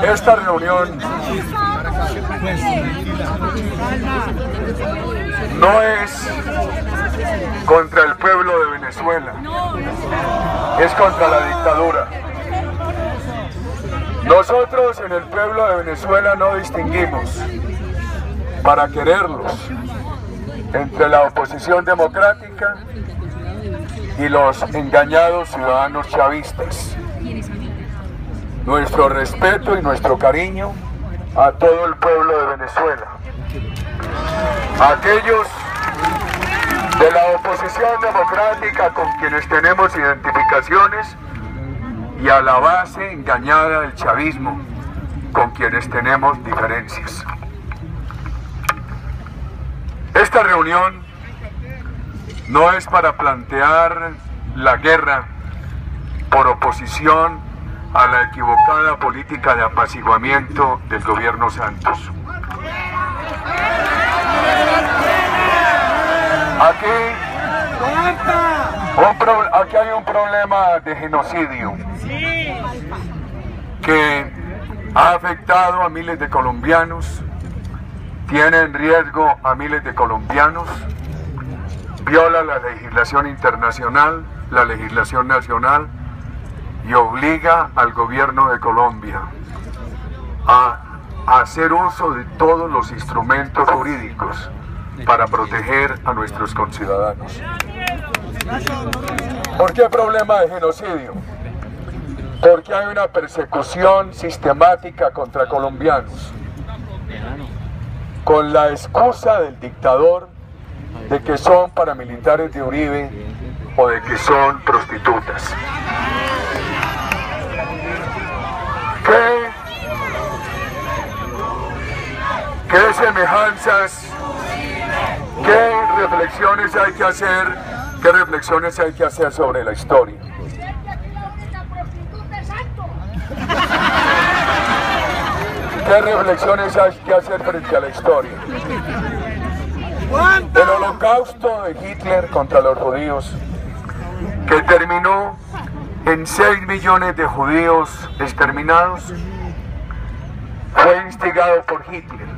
Esta reunión no es contra el pueblo de Venezuela, es contra la dictadura. Nosotros en el pueblo de Venezuela no distinguimos, para quererlos, entre la oposición democrática y los engañados ciudadanos chavistas. Nuestro respeto y nuestro cariño a todo el pueblo de Venezuela, a aquellos de la oposición democrática con quienes tenemos identificaciones y a la base engañada del chavismo con quienes tenemos diferencias. Esta reunión no es para plantear la guerra por oposición a la equivocada política de apaciguamiento del gobierno Santos. Aquí hay un problema de genocidio que ha afectado a miles de colombianos, tiene en riesgo a miles de colombianos, viola la legislación internacional, la legislación nacional y obliga al gobierno de Colombia a hacer uso de todos los instrumentos jurídicos para proteger a nuestros conciudadanos. ¿Por qué problema de genocidio? Porque hay una persecución sistemática contra colombianos, con la excusa del dictador de que son paramilitares de Uribe o de que son prostitutas. ¿Qué semejanzas, qué reflexiones hay que hacer, sobre la historia? ¿Qué reflexiones hay que hacer frente a la historia? El holocausto de Hitler contra los judíos, que terminó en 6 millones de judíos exterminados, fue instigado por Hitler,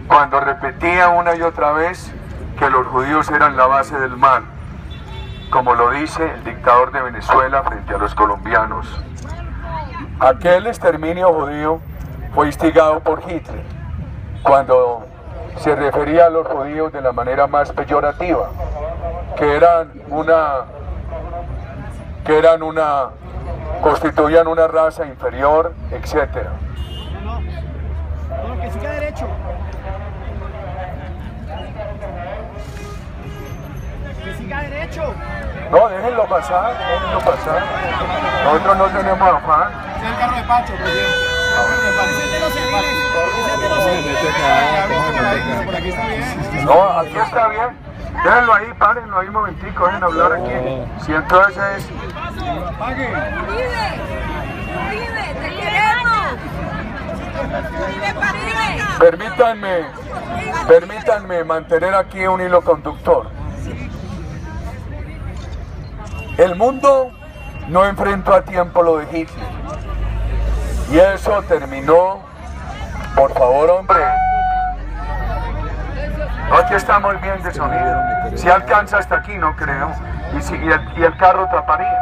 cuando repetía una y otra vez que los judíos eran la base del mal, como lo dice el dictador de Venezuela frente a los colombianos. Aquel exterminio judío fue instigado por Hitler, cuando se refería a los judíos de la manera más peyorativa, constituían una raza inferior, etc. Que siga derecho. Que siga derecho. No, déjenlo pasar. Nosotros no tenemos afán. Es el carro de Pacho, presidente. Por aquí está bien. No, aquí está bien. Déjenlo ahí, párenlo ahí un momentico, dejen hablar aquí. Si entonces... Uribe, te queremos. Permítanme mantener aquí un hilo conductor. El mundo no enfrentó a tiempo lo de Hitler. Y eso terminó, por favor, hombre. Aquí estamos bien de sonido. Si alcanza hasta aquí, no creo. Y el carro taparía.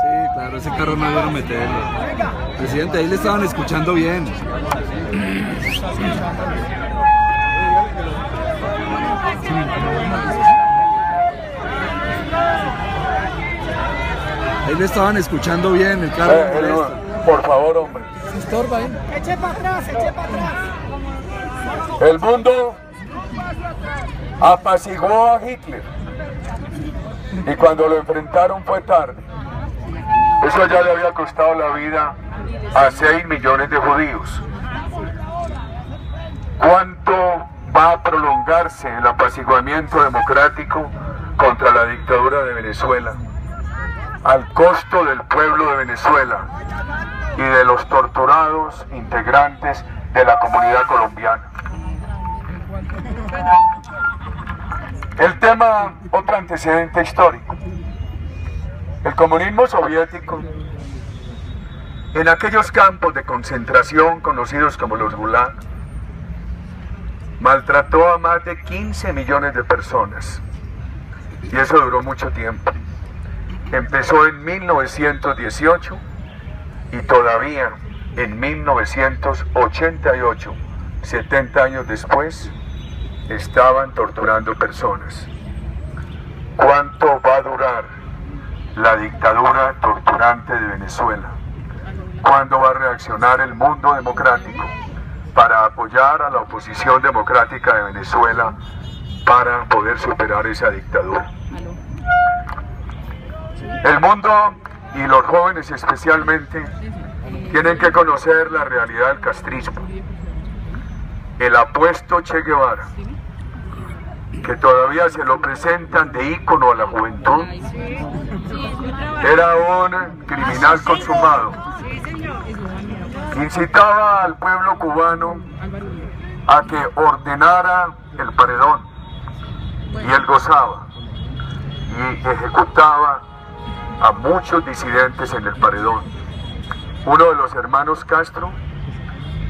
Sí, claro, ese carro no debieron meterlo. Presidente, ahí le estaban escuchando bien. Ahí le estaban escuchando bien el carro. Por favor, hombre. Se estorba ahí. Eche para atrás. El mundo apaciguó a Hitler. Y cuando lo enfrentaron fue tarde. Eso ya le había costado la vida a 6 millones de judíos. ¿Cuánto va a prolongarse el apaciguamiento democrático contra la dictadura de Venezuela? Al costo del pueblo de Venezuela y de los torturados integrantes de la comunidad colombiana. El tema, otro antecedente histórico. El comunismo soviético en aquellos campos de concentración conocidos como los Gulag, maltrató a más de 15 millones de personas. Y eso duró mucho tiempo. Empezó en 1918 y todavía en 1988, 70 años después, estaban torturando personas. ¿Cuánto va a durar la dictadura torturante de Venezuela? ¿Cuándo va a reaccionar el mundo democrático para apoyar a la oposición democrática de Venezuela para poder superar esa dictadura? El mundo y los jóvenes especialmente tienen que conocer la realidad del castrismo. El apuesto Che Guevara, que todavía se lo presentan de ícono a la juventud, era un criminal consumado. Incitaba al pueblo cubano a que ordenara el paredón, y él gozaba y ejecutaba a muchos disidentes en el paredón. Uno de los hermanos Castro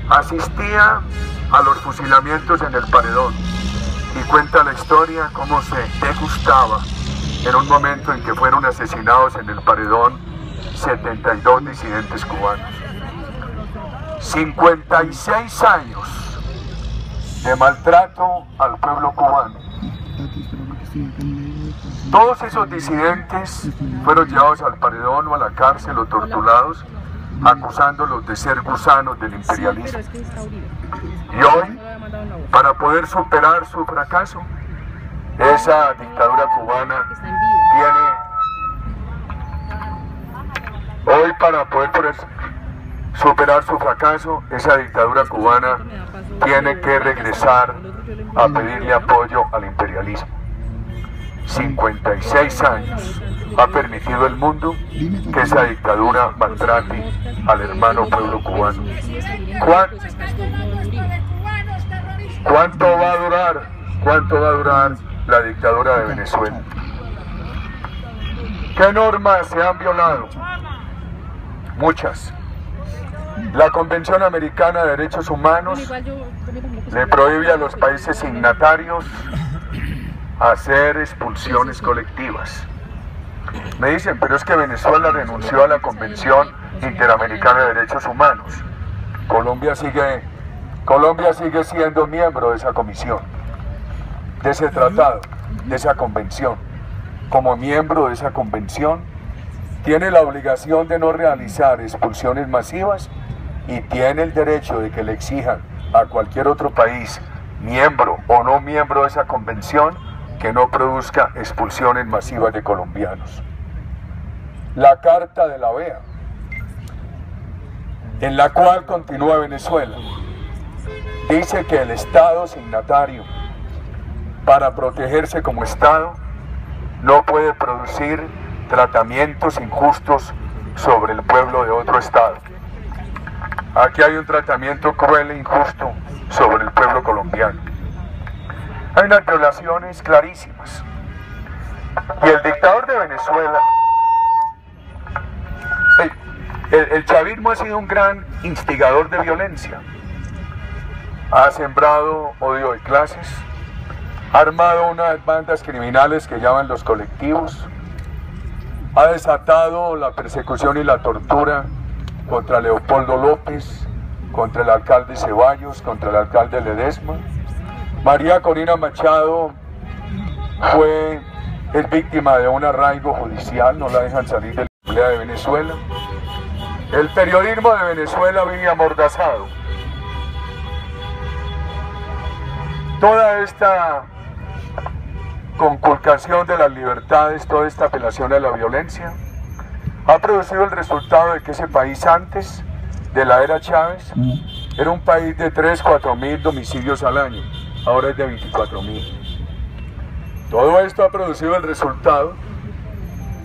asistía a los fusilamientos en el paredón y cuenta la historia cómo se degustaba en un momento en que fueron asesinados en el paredón 72 disidentes cubanos. 56 años de maltrato al pueblo cubano. Todos esos disidentes fueron llevados al paredón o a la cárcel o torturados, acusándolos de ser gusanos del imperialismo. Y hoy, para poder superar su fracaso, esa dictadura cubana tiene que regresar a pedirle apoyo al imperialismo. 56 años ha permitido el mundo que esa dictadura maltrate al hermano pueblo cubano. ¿Cuánto va a durar la dictadura de Venezuela? ¿Qué normas se han violado? Muchas. La Convención Americana de Derechos Humanos le prohíbe a los países signatarios hacer expulsiones colectivas. Me dicen, pero es que Venezuela renunció a la Convención Interamericana de Derechos Humanos. Colombia sigue siendo miembro de esa comisión, de ese tratado, de esa convención. Como miembro de esa convención, tiene la obligación de no realizar expulsiones masivas y tiene el derecho de que le exijan a cualquier otro país, miembro o no miembro de esa convención, que no produzca expulsiones masivas de colombianos. La Carta de la OEA, en la cual continúa Venezuela, dice que el Estado signatario, para protegerse como Estado, no puede producir tratamientos injustos sobre el pueblo de otro Estado. Aquí hay un tratamiento cruel e injusto sobre el pueblo colombiano. Hay unas violaciones clarísimas. Y el dictador de Venezuela, el chavismo ha sido un gran instigador de violencia. Ha sembrado odio de clases, ha armado unas bandas criminales que llaman los colectivos, ha desatado la persecución y la tortura contra Leopoldo López, contra el alcalde Ceballos, contra el alcalde Ledesma. María Corina Machado es víctima de un arraigo judicial, no la dejan salir de la Asamblea de Venezuela. El periodismo de Venezuela vive amordazado. Toda esta conculcación de las libertades, toda esta apelación a la violencia, ha producido el resultado de que ese país antes de la era Chávez era un país de 3-4 mil homicidios al año. Ahora es de 24.000. Todo esto ha producido el resultado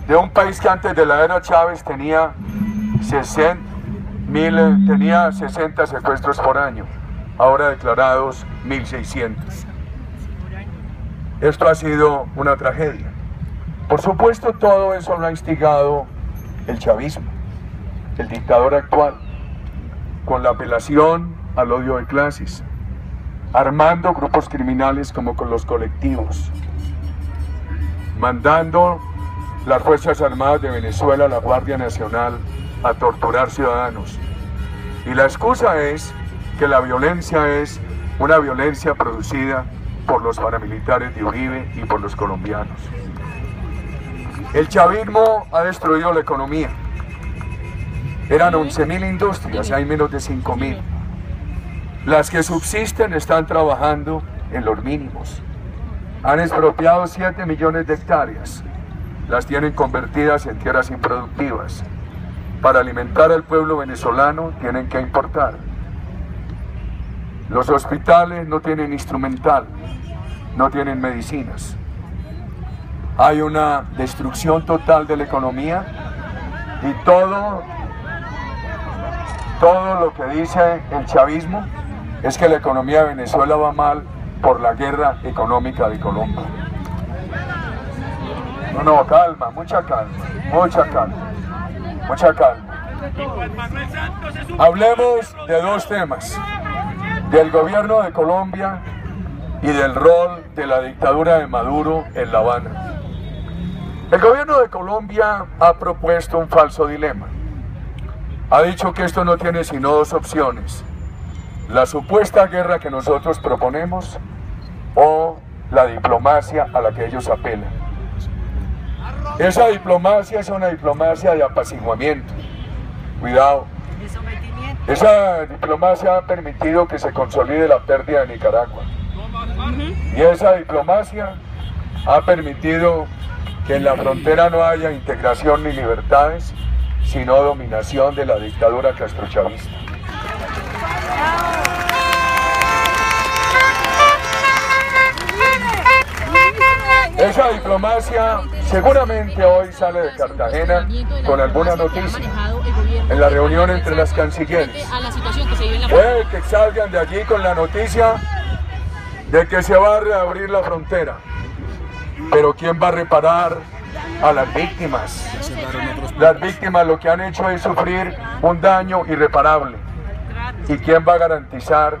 de un país que antes de la era Chávez tenía 60 secuestros por año, ahora declarados 1.600. Esto ha sido una tragedia. Por supuesto, todo eso lo ha instigado el chavismo. el dictador actual, con la apelación al odio de clases, armando grupos criminales como con los colectivos, mandando las Fuerzas Armadas de Venezuela, la Guardia Nacional, a torturar ciudadanos. Y la excusa es que la violencia es una violencia producida por los paramilitares de Uribe y por los colombianos. El chavismo ha destruido la economía. Eran 11.000 industrias, hay menos de 5.000. Las que subsisten están trabajando en los mínimos. Han expropiado 7 millones de hectáreas. Las tienen convertidas en tierras improductivas. Para alimentar al pueblo venezolano tienen que importar. Los hospitales no tienen instrumental, no tienen medicinas. Hay una destrucción total de la economía y todo lo que dice el chavismo es que la economía de Venezuela va mal por la guerra económica de Colombia. No, calma, mucha calma, mucha calma, mucha calma. Hablemos de dos temas, del gobierno de Colombia y del rol de la dictadura de Maduro en La Habana. El gobierno de Colombia ha propuesto un falso dilema. Ha dicho que esto no tiene sino dos opciones: la supuesta guerra que nosotros proponemos o la diplomacia a la que ellos apelan. Esa diplomacia es una diplomacia de apaciguamiento. Cuidado. Esa diplomacia ha permitido que se consolide la pérdida de Nicaragua. Y esa diplomacia ha permitido que en la frontera no haya integración ni libertades, sino dominación de la dictadura castrochavista. Esa diplomacia seguramente hoy sale de Cartagena con alguna noticia en la reunión entre las cancilleres. Puede que salgan de allí con la noticia de que se va a reabrir la frontera. Pero ¿quién va a reparar a las víctimas? Las víctimas lo que han hecho es sufrir un daño irreparable. ¿Y quién va a garantizar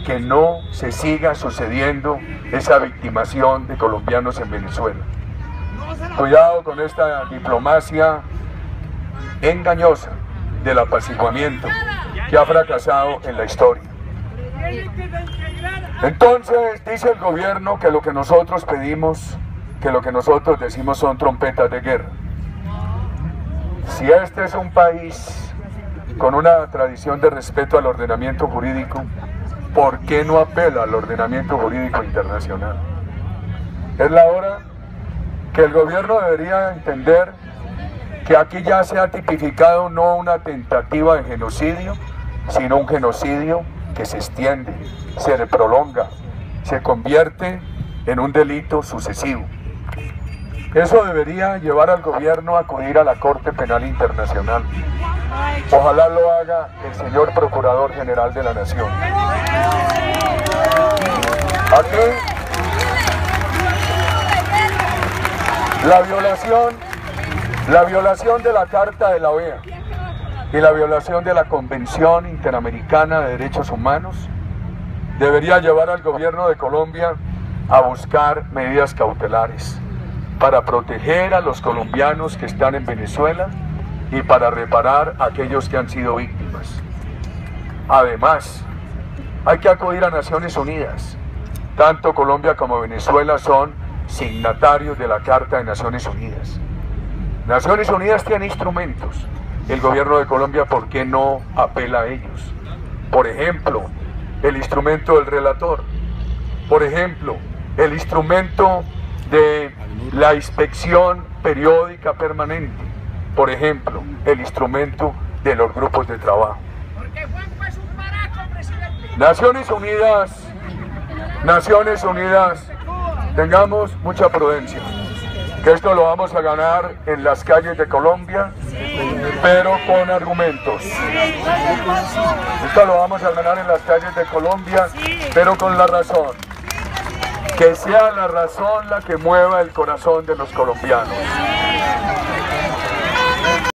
que no se siga sucediendo esa victimación de colombianos en Venezuela? Cuidado con esta diplomacia engañosa del apaciguamiento que ha fracasado en la historia. Entonces dice el gobierno que lo que nosotros pedimos, que lo que nosotros decimos son trompetas de guerra. Si este es un país con una tradición de respeto al ordenamiento jurídico, ¿por qué no apela al ordenamiento jurídico internacional? Es la hora que el gobierno debería entender que aquí ya se ha tipificado no una tentativa de genocidio, sino un genocidio que se extiende, se prolonga, se convierte en un delito sucesivo. Eso debería llevar al gobierno a acudir a la Corte Penal Internacional. Ojalá lo haga el señor Procurador General de la Nación. Aquí, la violación de la Carta de la OEA y la violación de la Convención Interamericana de Derechos Humanos debería llevar al gobierno de Colombia a buscar medidas cautelares para proteger a los colombianos que están en Venezuela y para reparar a aquellos que han sido víctimas. Además, hay que acudir a Naciones Unidas. Tanto Colombia como Venezuela son signatarios de la Carta de Naciones Unidas. Naciones Unidas tiene instrumentos. El gobierno de Colombia, ¿por qué no apela a ellos? Por ejemplo, el instrumento del relator. Por ejemplo, el instrumento de la inspección periódica permanente. Por ejemplo, el instrumento de los grupos de trabajo. Naciones Unidas, tengamos mucha prudencia, que esto lo vamos a ganar en las calles de Colombia, pero con argumentos. Esto lo vamos a ganar en las calles de Colombia, pero con la razón. Que sea la razón la que mueva el corazón de los colombianos.